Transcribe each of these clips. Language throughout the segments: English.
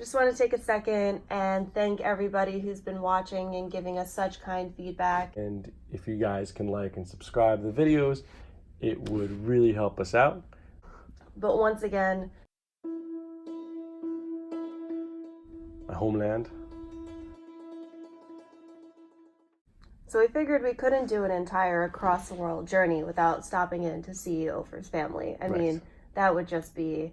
Just want to take a second and thank everybody who's been watching and giving us such kind feedback. And if you guys can like and subscribe to the videos, it would really help us out. But once again, My homeland. so we figured we couldn't do an entire across the world journey without stopping in to see Ofer's family. I mean, that would just be...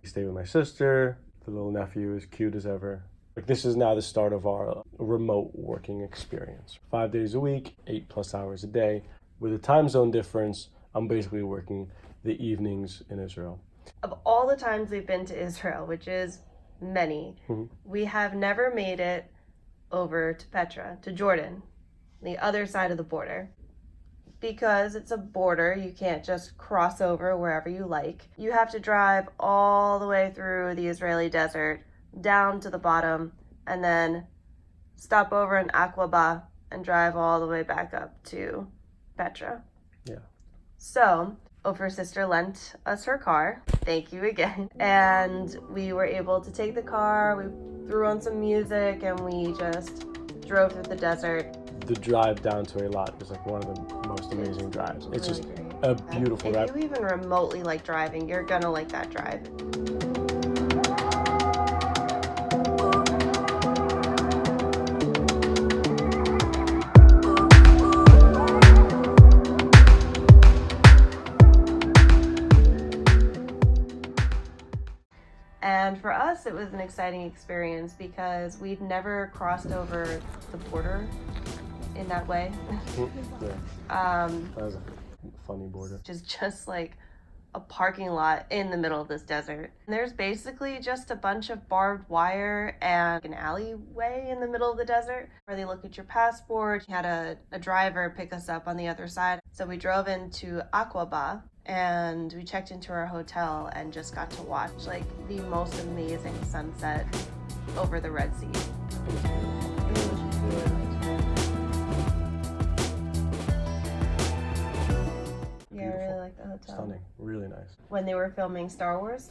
Stay with my sister. The little nephew is cute as ever. Like, this is now the start of our remote working experience. 5 days a week, 8+ hours a day. With a time zone difference, I'm basically working the evenings in Israel. Of all the times we've been to Israel, which is many, we have never made it over to Petra, to Jordan, the other side of the border. Because it's a border, you can't just cross over wherever you like. You have to drive all the way through the Israeli desert, down to the bottom, and then stop over in Aqaba and drive all the way back up to Petra. Yeah. So, Ofer's sister lent us her car. Thank you again. And we were able to take the car, we threw on some music, and we just drove through the desert. The drive down to Eilat is like one of the most amazing drives. It's really just great. A beautiful drive. If you even remotely like driving, you're gonna like that drive. And for us, it was an exciting experience because we'd never crossed over the border in that way. That was a funny border. Just like a parking lot in the middle of this desert. And there's basically just a bunch of barbed wire and an alleyway in the middle of the desert where they look at your passport. You had a driver pick us up on the other side. So we drove into Aqaba and we checked into our hotel and just got to watch like the most amazing sunset over the Red Sea. Yeah, I really like the hotel. Stunning, really nice. When they were filming Star Wars,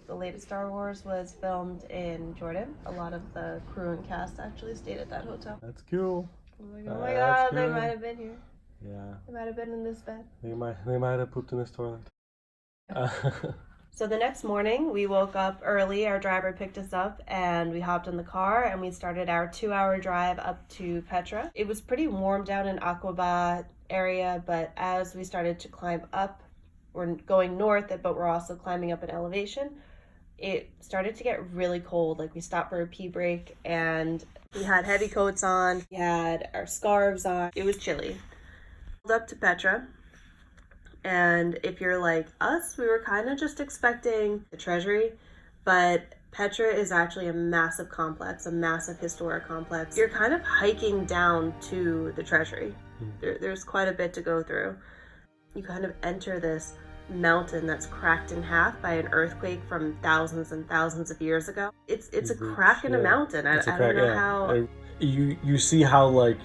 the latest Star Wars was filmed in Jordan. A lot of the crew and cast actually stayed at that hotel. That's cool. I was like, oh my god, they might have been here. Yeah. They might have been in this bed. They might have pooped in this toilet. So the next morning, we woke up early. Our driver picked us up and we hopped in the car and we started our 2-hour drive up to Petra. It was pretty warm down in Aqaba area, but as we started to climb up, we're going north, but we're also climbing up an elevation. It started to get really cold. Like, we stopped for a pee break and we had heavy coats on. We had our scarves on. It was chilly. Up to Petra. And if you're like us, we were kind of just expecting the treasury, but Petra is actually a massive complex, a massive historic complex. You're kind of hiking down to the treasury. There's quite a bit to go through. You kind of enter this mountain that's cracked in half by an earthquake from thousands and thousands of years ago. It's a crack in a mountain. I don't know how... You see how, like,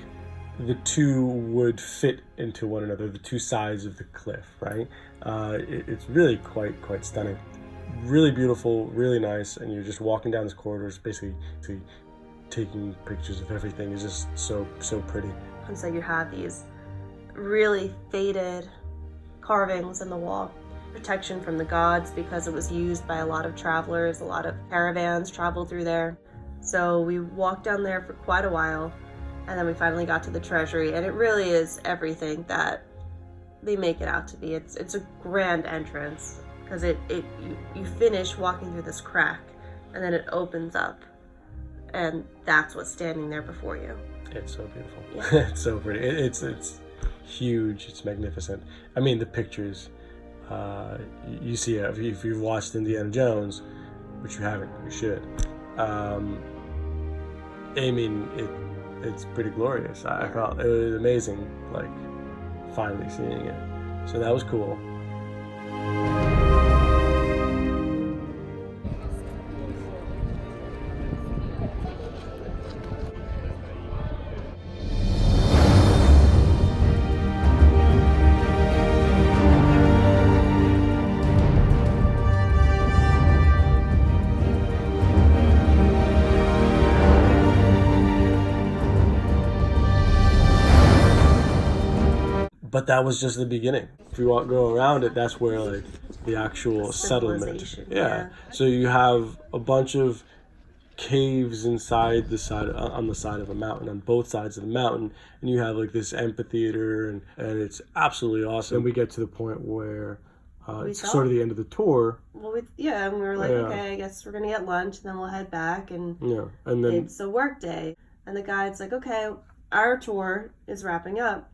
the two would fit into one another, the two sides of the cliff, right? It's really quite stunning. Really beautiful, really nice, and you're just walking down this corridor, it's basically taking pictures of everything. It's just so pretty. And so you have these really faded carvings in the wall. Protection from the gods because it was used by a lot of travelers, a lot of caravans traveled through there. So we walked down there for quite a while. And then we finally got to the treasury, and it really is everything that they make it out to be. It's a grand entrance because you finish walking through this crack, and then it opens up, and that's what's standing there before you. It's so beautiful. Yeah. It's so pretty. It's huge. It's magnificent. I mean, the pictures. You see it if you've watched Indiana Jones, which you haven't. You should. I mean it. It's pretty glorious. I felt it was amazing, like, finally seeing it. So that was cool. But that was just the beginning. If you go around it, that's where like the actual settlement. Civilization, Yeah. yeah. So you have a bunch of caves inside the side on the side of a mountain, on both sides of the mountain, and you have like this amphitheater, and it's absolutely awesome. And we get to the point where it's sort of the end of the tour. Well, and we were like, okay, I guess we're gonna get lunch, and then we'll head back, and and then it's a work day. And the guide's like, okay, our tour is wrapping up,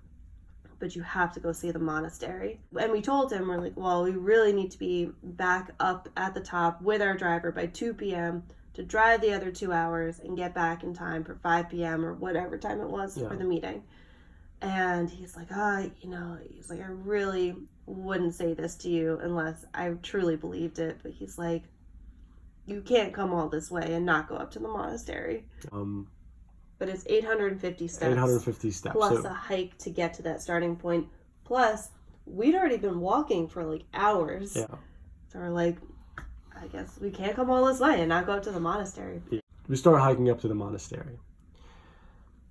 but you have to go see the monastery. And we told him, we're like, well, we really need to be back up at the top with our driver by 2 p.m. to drive the other 2 hours and get back in time for 5 p.m. or whatever time it was for the meeting. And he's like, he's like, I really wouldn't say this to you unless I truly believed it. But he's like, you can't come all this way and not go up to the monastery. But it's 850 steps. 850 steps. Plus a hike to get to that starting point. Plus, we'd already been walking for like hours. Yeah. So we're like, I guess we can't come all this way and not go up to the monastery. We start hiking up to the monastery.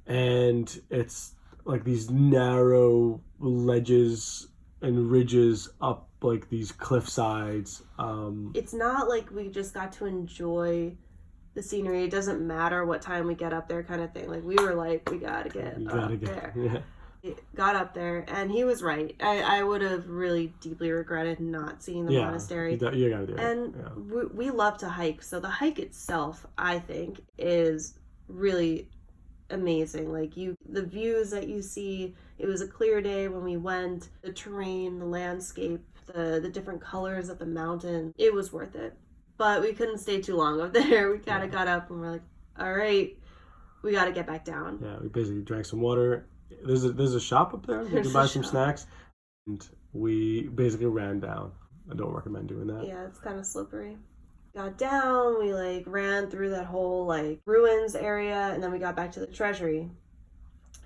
And it's like these narrow ledges and ridges up like these cliff sides. It's not like we just got to enjoy the scenery. It doesn't matter what time we get up there kind of thing. Like we were like, we gotta get up there. Yeah. It got up there, and he was right. I would have really deeply regretted not seeing the monastery. You gotta do it. And we love to hike, so the hike itself, I think, is really amazing. Like the views that you see, it was a clear day when we went, the terrain, the landscape, the different colors of the mountain, it was worth it. But we couldn't stay too long up there. We kind of got up and we're like, all right, we got to get back down. Yeah, we basically drank some water. There's a shop up there. We can buy some snacks. And we basically ran down. I don't recommend doing that. Yeah, it's kind of slippery. Got down, we like ran through that whole like ruins area, and then we got back to the treasury.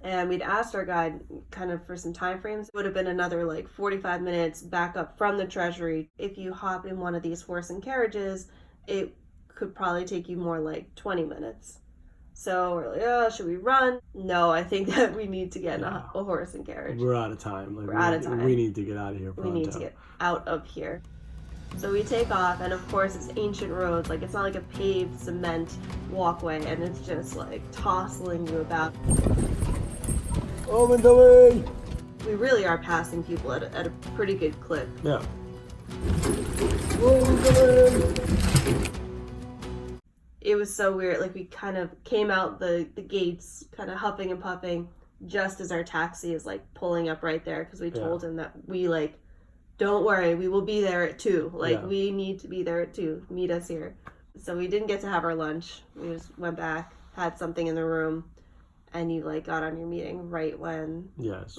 And we'd asked our guide kind of for some time frames. It would have been another like 45 minutes back up from the treasury. If you hop in one of these horse and carriages, it could probably take you more like 20 minutes. So we're like, oh, should we run? No, I think that we need to get in a horse and carriage. We're out of time. We're out of time. We need to get out of here. We need to get out of here. So we take off, and of course it's ancient roads. Like it's not like a paved cement walkway, and it's just like tossing you about. Oh, my way! We really are passing people at a pretty good clip. Yeah. It was so weird. Like we kind of came out the gates, kind of huffing and puffing, just as our taxi is like pulling up right there, because we told him that we like, don't worry, we will be there at 2. Like we need to be there at 2. Meet us here. So we didn't get to have our lunch. We just went back, had something in the room, and you like got on your meeting right when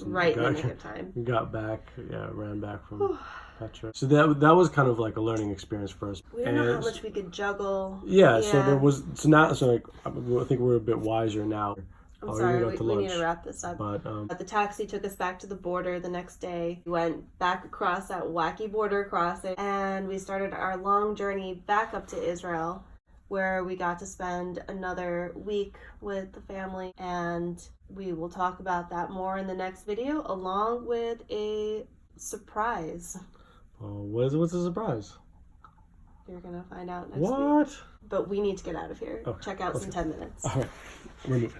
right in the nick of time. Got back, ran back from Petra. So that was kind of like a learning experience for us. We didn't know how much we could juggle. So there was I think we're a bit wiser now. I'm sorry, we need to wrap this up. But the taxi took us back to the border the next day. We went back across that wacky border crossing, and we started our long journey back up to Israel, where we got to spend another week with the family, and we will talk about that more in the next video, along with a surprise. What's the surprise? You're gonna find out next week. What? But we need to get out of here. Okay, check out some 10 minutes. All right, we're moving.